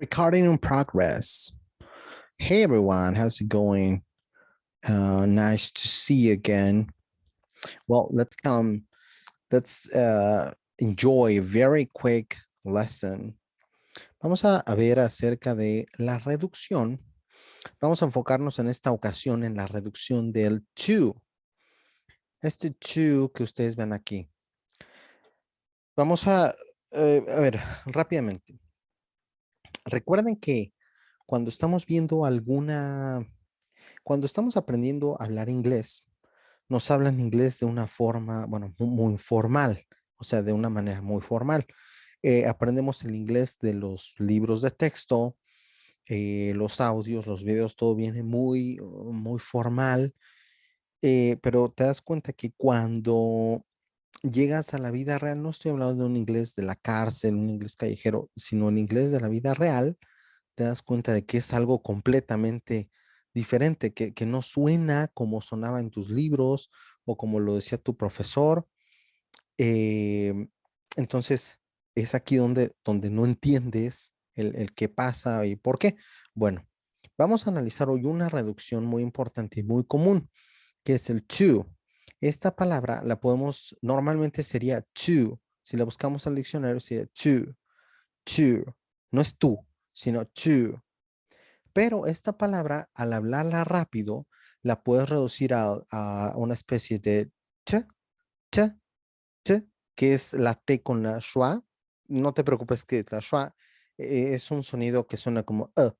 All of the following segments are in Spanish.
Recording in progress. Hey everyone, how's it going? Nice to see you again. Well, let's enjoy a very quick lesson. Vamos a ver acerca de la reducción. Vamos a enfocarnos en esta ocasión en la reducción del to. Este to que ustedes ven aquí. Vamos a ver rápidamente. Recuerden que cuando estamos viendo cuando estamos aprendiendo a hablar inglés, nos hablan inglés de una forma, bueno, muy formal, o sea, de una manera muy formal. Aprendemos el inglés de los libros de texto, los audios, los videos, todo viene muy formal, pero te das cuenta que cuando llegas a la vida real, no estoy hablando de un inglés de la cárcel, un inglés callejero, sino el inglés de la vida real, te das cuenta de que es algo completamente diferente, que no suena como sonaba en tus libros o como lo decía tu profesor. Eh, entonces, es aquí donde no entiendes el qué pasa y por qué. Bueno, vamos a analizar hoy una reducción muy importante y muy común, que es el to. Esta palabra la podemos, normalmente sería to. Si la buscamos al diccionario, sería to. No es tú, sino to. Pero esta palabra, al hablarla rápido, la puedes reducir a una especie de t, t, t, que es la T con la schwa. No te preocupes que la schwa es un sonido que suena como e.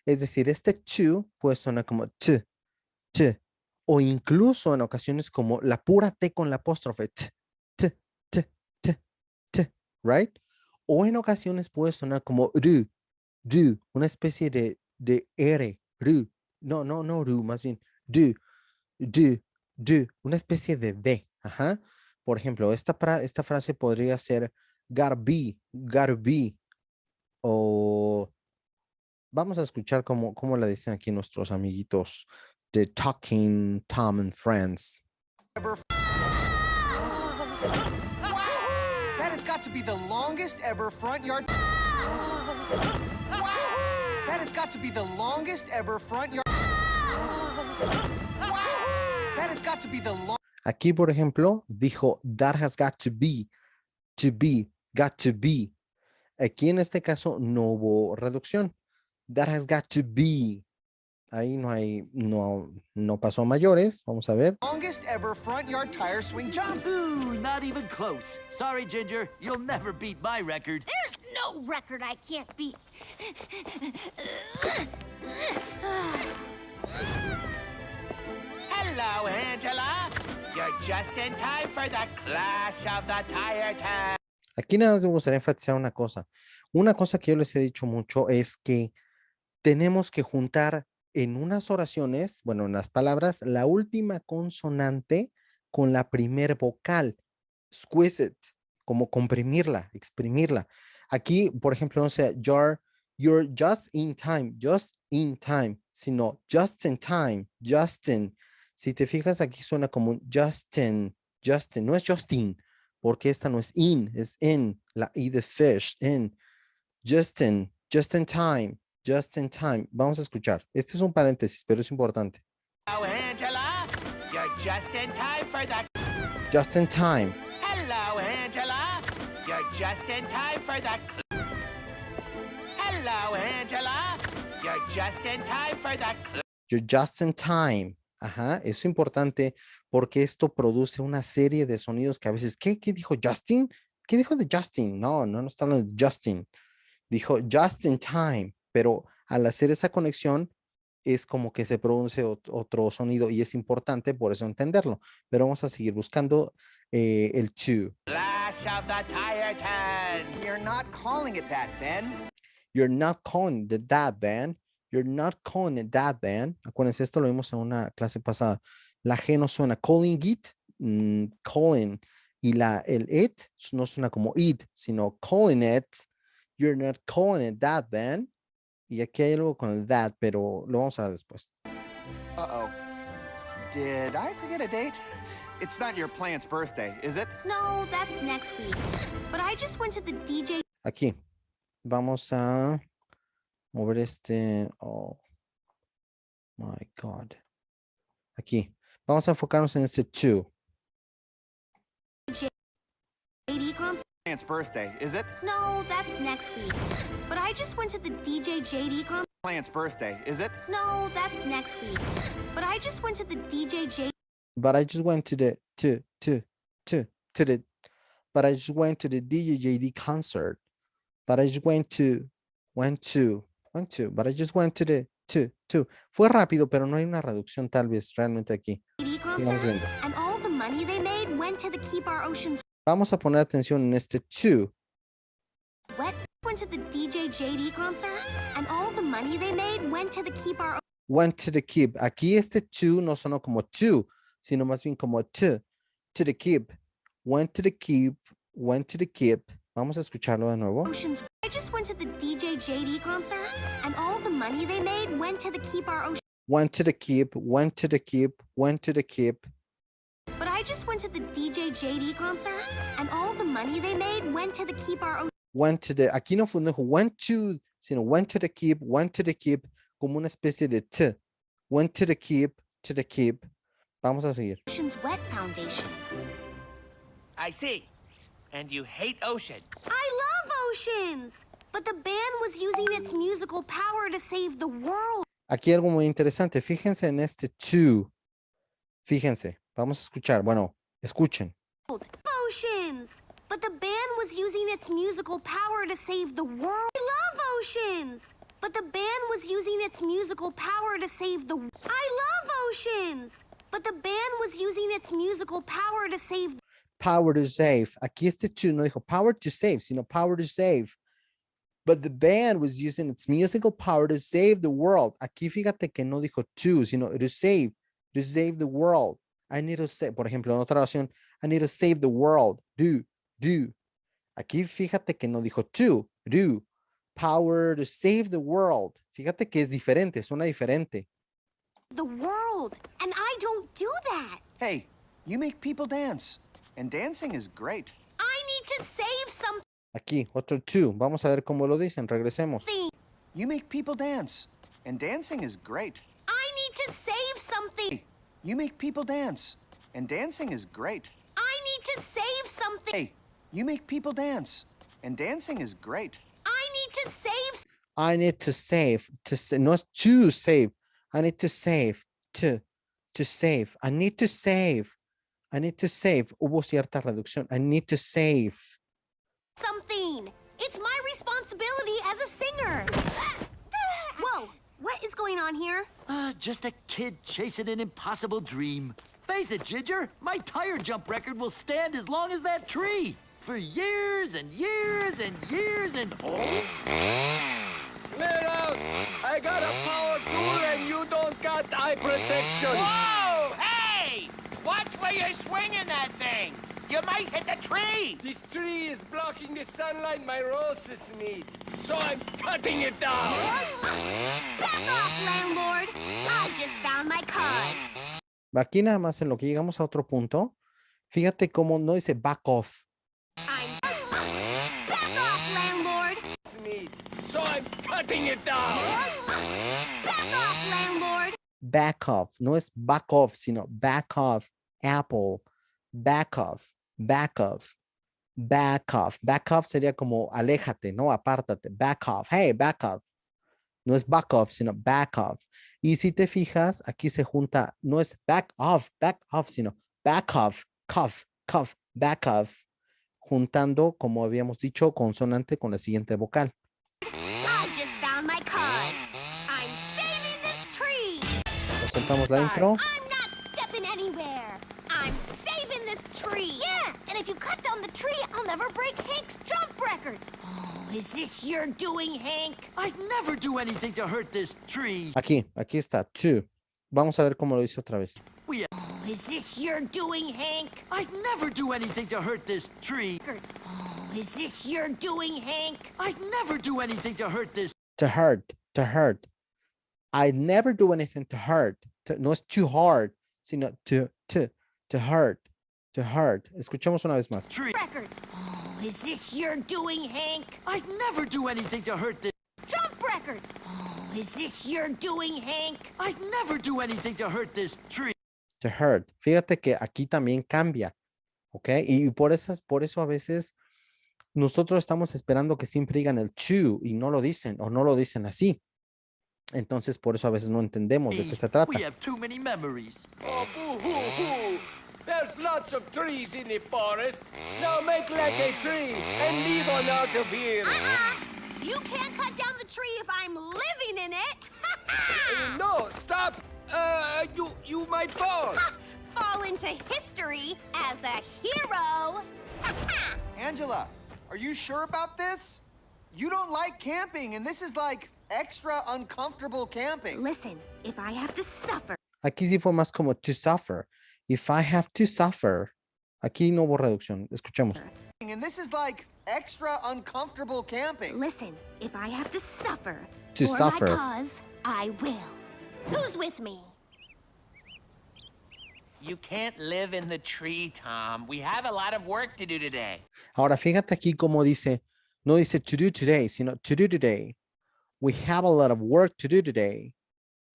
Es decir, este to puede sonar como t, t, o incluso en ocasiones como la pura T con la apóstrofe, t, t, t, t, t, right? O en ocasiones puede sonar como una especie de R, ru. No, ru, más bien, du, du, una especie de D. Ajá. Por ejemplo, esta frase podría ser gotta be, o vamos a escuchar cómo la dicen aquí nuestros amiguitos de Talking Tom and Friends. That has got to be the longest ever front yard. That has got to be the longest ever front yard. That has got to be the longest. Aquí, por ejemplo, dijo that has got got to be. Aquí en este caso no hubo reducción. That has got to be. Ahí no pasó a mayores. Vamos a ver. Longest ever front yard tire swing jump. Ooh, not even close. Sorry, Ginger. You'll never beat my record. There's no record I can't beat. Hello, Angela. You're just in time for the clash of the tire tank. Aquí nada más me gustaría enfatizar una cosa. Una cosa que yo les he dicho mucho es que tenemos que juntar en unas oraciones, bueno, en las palabras, la última consonante con la primer vocal. Squeeze it, como comprimirla, exprimirla. Aquí, por ejemplo, no sé, you're just in time, sino just in time, Justin. Si te fijas, aquí suena como un Justin, no es Justin, porque esta no es in, es in, la I de fish, in. Justin, just in time. Vamos a escuchar. Este es un paréntesis, pero es importante. Hello, Angela. You're just in time for the... Just in time. Hello, Angela. You're just in time for the... Hello, Angela. You're just in time for the... You're just in time. Ajá, eso es importante porque esto produce una serie de sonidos que a veces, ¿qué dijo Justin? ¿Qué dijo de Justin? No está hablando de Justin. Dijo just in time, pero al hacer esa conexión es como que se produce otro sonido y es importante por eso entenderlo. Pero vamos a seguir buscando el to. Clash of the tire tanks. You're not calling it that, Ben. You're not calling it that, Ben. You're not calling it that, Ben. Acuérdense, esto lo vimos en una clase pasada. La G no suena calling it, calling. Y el it no suena como it, sino calling it. You're not calling it that, Ben. Y aquí hay algo con el that, pero lo vamos a ver después. Uh-oh. Did I forget a date? It's not your plant's birthday, is it? No, that's next week. But I just went to the DJ. Aquí. Vamos a mover este. Oh, my God. Aquí. Vamos a enfocarnos en este to. JD concert? Aunt's birthday, is it? No, that's next week. But I just went to the DJ JD concert. Aunt's birthday, is it? No, that's next week. But I just went to the DJ JD. But I just went to the but I just went to the DJ JD concert. But I just went to, but I just went to the, to. Fue rápido, pero no hay una reducción tal vez realmente aquí. Sigamos viendo. And all the money they made went to the Keep Our Oceans Vamos a poner atención en este to. Wet. Went to the DJ JD concert, and all the money they made went to the Keep Our Went to the keep. Aquí este to no sonó como to, sino más bien como to the keep. Went to the keep, went to the keep. Vamos a escucharlo de nuevo. Oceans. I just went to the DJ JD concert, and all the money they made went to the Keep Our Oceans. Went to the keep, went to the keep, went to the keep. But I just went to the DJ JD concert, and all the money they made went to the Keep Our Oceans. Went to the, aquí no fue, no, went to, sino went to the keep, como una especie de t. Went to the keep, Vamos a seguir. Oceans Wet Foundation. I see. And you hate oceans. I love oceans! But the band was using its musical power to save the world. Aquí algo muy interesante. Fíjense en este to. Fíjense. Vamos a escuchar. Bueno, escuchen. Oceans! But the band was using its musical power to save the world. I love oceans! But the band was using its musical power to save the... I love oceans! But the band was using its musical power to save... Power to save. Aquí este to no dijo power to save, sino power to save. But the band was using its musical power to save the world. Aquí fíjate que no dijo to, sino to save the world. I need to save, por ejemplo, en otra oración, I need to save the world. Do. Aquí fíjate que no dijo to, do. Power to save the world. Fíjate que es diferente, suena diferente. The world. And I don't do that. Hey, you make people dance. And dancing is great. I need to save something. Aquí, otro to. Vamos a ver cómo lo dicen. Regresemos. You make people dance. And dancing is great. I need to save something. Hey, you make people dance. And dancing is great. I need to save something. Hey, you make people dance. And dancing is great. I need to save. I need to save. No es to save. I need to save. To save. I need to save. I need to save. Hubo cierta reducción. I need to save. Something. It's my responsibility as a singer. Whoa, what is going on here? Just a kid chasing an impossible dream. Face it, Ginger, my tire jump record will stand as long as that tree. For years and years and years and... Clear out! I got a power tool and you don't got eye protection. Whoa! Hey! Watch where you're swinging that thing! You might hit the tree! This tree is blocking the sunlight my roses need. So I'm cutting it down! Back off, landlord! I just found my cause. Aquí nada más en lo que llegamos a otro punto. Fíjate cómo no dice back off. I'm... Back off, landlord! So I'm cutting it down! Back off, landlord! Back off. No es back off, sino back off. Apple. Back off. Back off. Back off. Back off sería como aléjate, no apártate. Back off. Hey, back off. No es back off, sino back off. Y si te fijas, aquí se junta, no es back off, sino back off, cough, back off. Juntando, como habíamos dicho, consonante con la siguiente vocal. I just found my cause. I'm saving this tree. Nos saltamos la intro. I'm not stepping anywhere. I'm saving this tree. Yeah, and if you cut down the tree, I'll never break Hank's jump record. Oh, is this your doing, Hank? I'd never do anything to hurt this tree. Aquí está, to. Vamos a ver cómo lo dice otra vez. Oh, is this your doing, Hank? I'd never do anything to hurt this tree. Oh, is this your doing, Hank? I'd never do anything to hurt this. To hurt. I never do anything to hurt. No es too hard, sino to hurt. Escuchemos una vez más. Tree. Record. Oh, is this your doing, Hank? I'd never do anything to hurt this. Jump record. Is this your doing, Hank? I'd never do anything to hurt this tree. To hurt. Fíjate que aquí también cambia, ¿ok? Y por eso a veces nosotros estamos esperando que siempre digan el to y no lo dicen o no lo dicen así. Entonces, por eso a veces no entendemos de qué se We trata. have too many memories. Oh, boo-hoo-hoo! There's lots of trees in the forest. Now make like a tree and leave on out of here. You can't cut down the tree if I'm living in it. No, stop! You might fall. Fall into history as a hero. Angela, are you sure about this? You don't like camping, and this is like extra uncomfortable camping. Listen, if I have to suffer. Aquí sí fue más como to suffer. If I have to suffer. Aquí no hubo reducción. Escuchemos. And this is like extra uncomfortable camping. Listen, if I have to suffer To for suffer. my cause, I will. Who's with me? You can't live in the tree, Tom. We have a lot of work to do today. Ahora fíjate aquí como dice, no dice to do today, sino to do today. We have a lot of work to do today.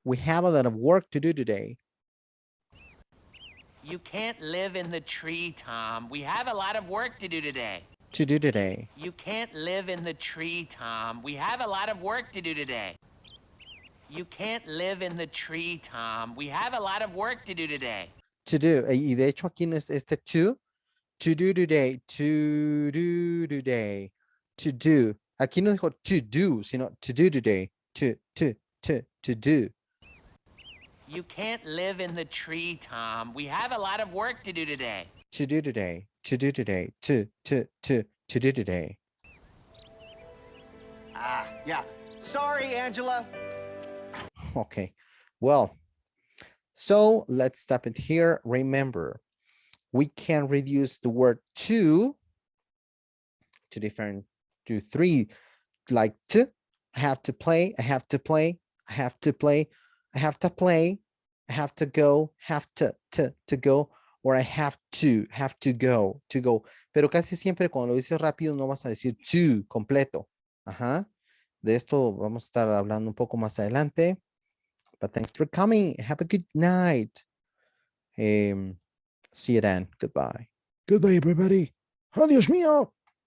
We have a lot of work to do today. You can't live in the tree, Tom. We have a lot of work to do today. To do today. You can't live in the tree, Tom. We have a lot of work to do today. You can't live in the tree, Tom. We have a lot of work to do today. To do. Y de hecho aquí no es este to do today. To do today. To do. Aquí no dijo to do, sino to do today. To do. You can't live in the tree, Tom. We have a lot of work to do today. To do today. To do today. To do today. Yeah. Sorry, Angela. Okay. Well, so let's stop it here. Remember, we can reduce the word to three, like to, I have to play, I have to play, I have to play, I have to play, I have to go, have to go, or I have to go, to go. Pero casi siempre cuando lo dices rápido no vas a decir to completo. Ajá. De esto vamos a estar hablando un poco más adelante. But thanks for coming. Have a good night. See you then. Goodbye. Goodbye, everybody. Adiós mío.